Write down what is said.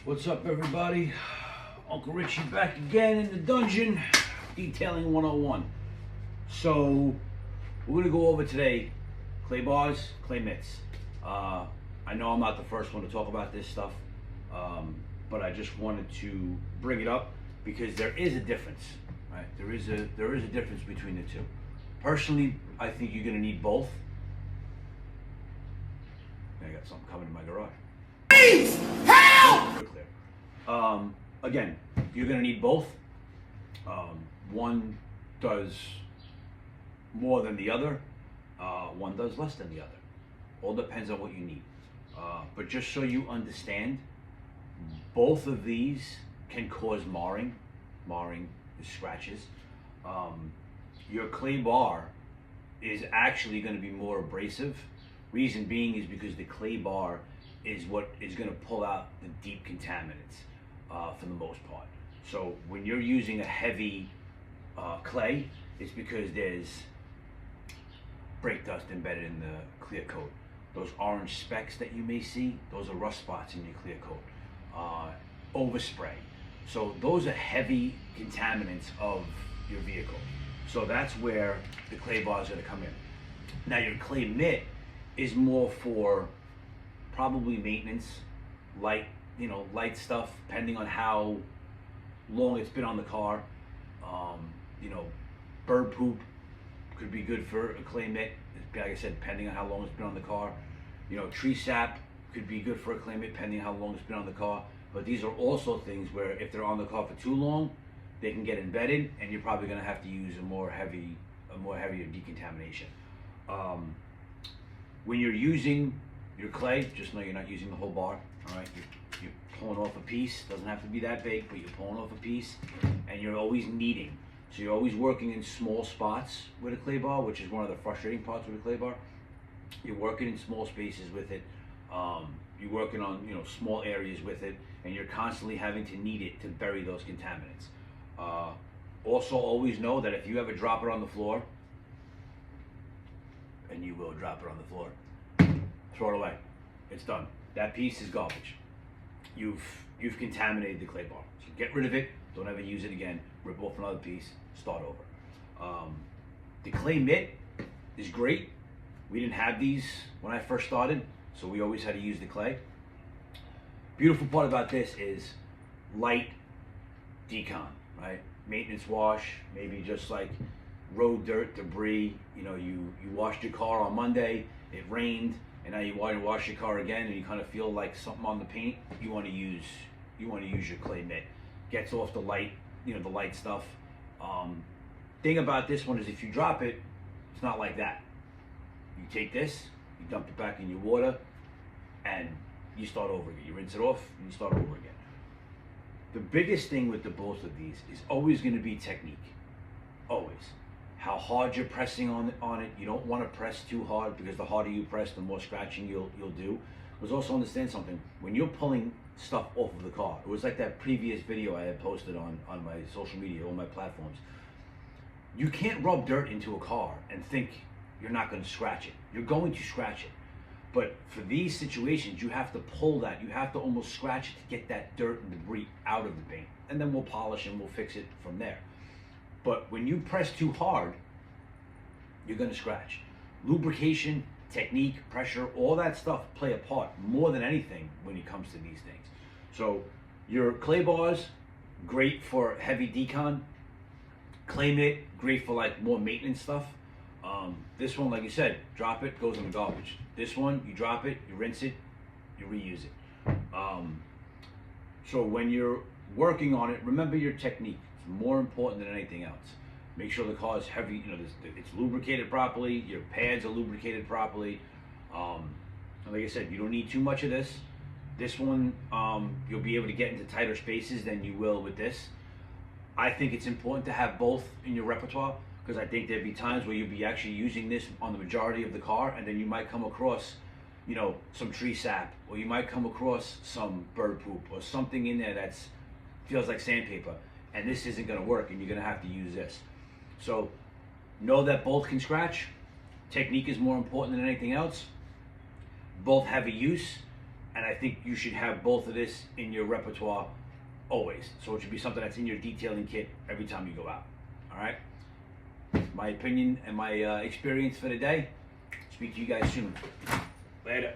What's up, everybody? Uncle Richie back again in the dungeon, detailing 101. So, we're gonna go over today clay bars, clay mitts. I know I'm not the first one to talk about this stuff, but I just wanted to bring it up because there is a difference, right? There is a difference between the two. Personally, I think you're gonna need both. I got something coming in my garage. Please help! Again, you're going to need both. One does more than the other. One does less than the other. All depends on what you need. But just so you understand, both of these can cause marring. Marring is scratches. Your clay bar is actually going to be more abrasive. Reason being is because the clay bar is what is going to pull out the deep contaminants for the most part. So when you're using a heavy clay, it's because there's brake dust embedded in the clear coat. Those orange specks that you may see, those are rust spots in your clear coat. Overspray. So those are heavy contaminants of your vehicle. So that's where the clay bar is going to come in. Now your clay mitt is more for probably maintenance, light stuff, depending on how long it's been on the car. Bird poop could be good for a clay mitt, like I said, depending on how long it's been on the car. Tree sap could be good for a clay mitt, depending on how long it's been on the car. But these are also things where if they're on the car for too long, they can get embedded, and you're probably going to have to use a more heavier decontamination. When you're using your clay, just know you're not using the whole bar. All right, you're pulling off a piece. Doesn't have to be that big, but you're pulling off a piece, and you're always kneading. So you're always working in small spots with a clay bar, which is one of the frustrating parts with a clay bar. You're working in small spaces with it. You're working on small areas with it, and you're constantly having to knead it to bury those contaminants. Also, always know that if you ever drop it on the floor, and you will drop it on the floor, throw it away. It's done. That piece is garbage. You've contaminated the clay bar. So get rid of it. Don't ever use it again. Rip off another piece. Start over. The clay mitt is great. We didn't have these when I first started, so we always had to use the clay. Beautiful part about this is light decon, right? Maintenance wash, maybe just like road dirt, debris. You washed your car on Monday, it rained, and now you want to wash your car again, and you kind of feel like something on the paint. You want to use your clay mitt. Gets off the light, the light stuff. Thing about this one is if you drop it, it's not like that. You take this, you dump it back in your water, and you start over again. You rinse it off, and you start over again. The biggest thing with the both of these is always going to be technique. Always. How hard you're pressing on it. You don't want to press too hard, because the harder you press, the more scratching you'll do. But also understand something. When you're pulling stuff off of the car, it was like that previous video I had posted on my social media, on my platforms. You can't rub dirt into a car and think you're not going to scratch it. You're going to scratch it. But for these situations, you have to pull that. You have to almost scratch it to get that dirt and debris out of the paint. And then we'll polish and we'll fix it from there. But when you press too hard, you're going to scratch. Lubrication, technique, pressure, all that stuff play a part more than anything when it comes to these things. So your clay bars, great for heavy decon. Clay mitt, great for like more maintenance stuff. This one, like you said, drop it, goes in the garbage. This one, you drop it, you rinse it, you reuse it. So when you're working on it, remember your technique. It's more important than anything else. Make sure the car is heavy, it's lubricated properly, your pads are lubricated properly. And like I said, you don't need too much of this. This one, you'll be able to get into tighter spaces than you will with this. I think it's important to have both in your repertoire, because I think there'd be times where you'll be actually using this on the majority of the car, and then you might come across, some tree sap, or you might come across some bird poop, or something in there that's feels like sandpaper, and this isn't going to work, and you're going to have to use this. So know that both can scratch. Technique is more important than anything else. Both have a use, And I think you should have both of this in your repertoire always. So it should be something that's in your detailing kit every time you go out. All right? My opinion and my experience for the day. Speak to you guys soon. Later.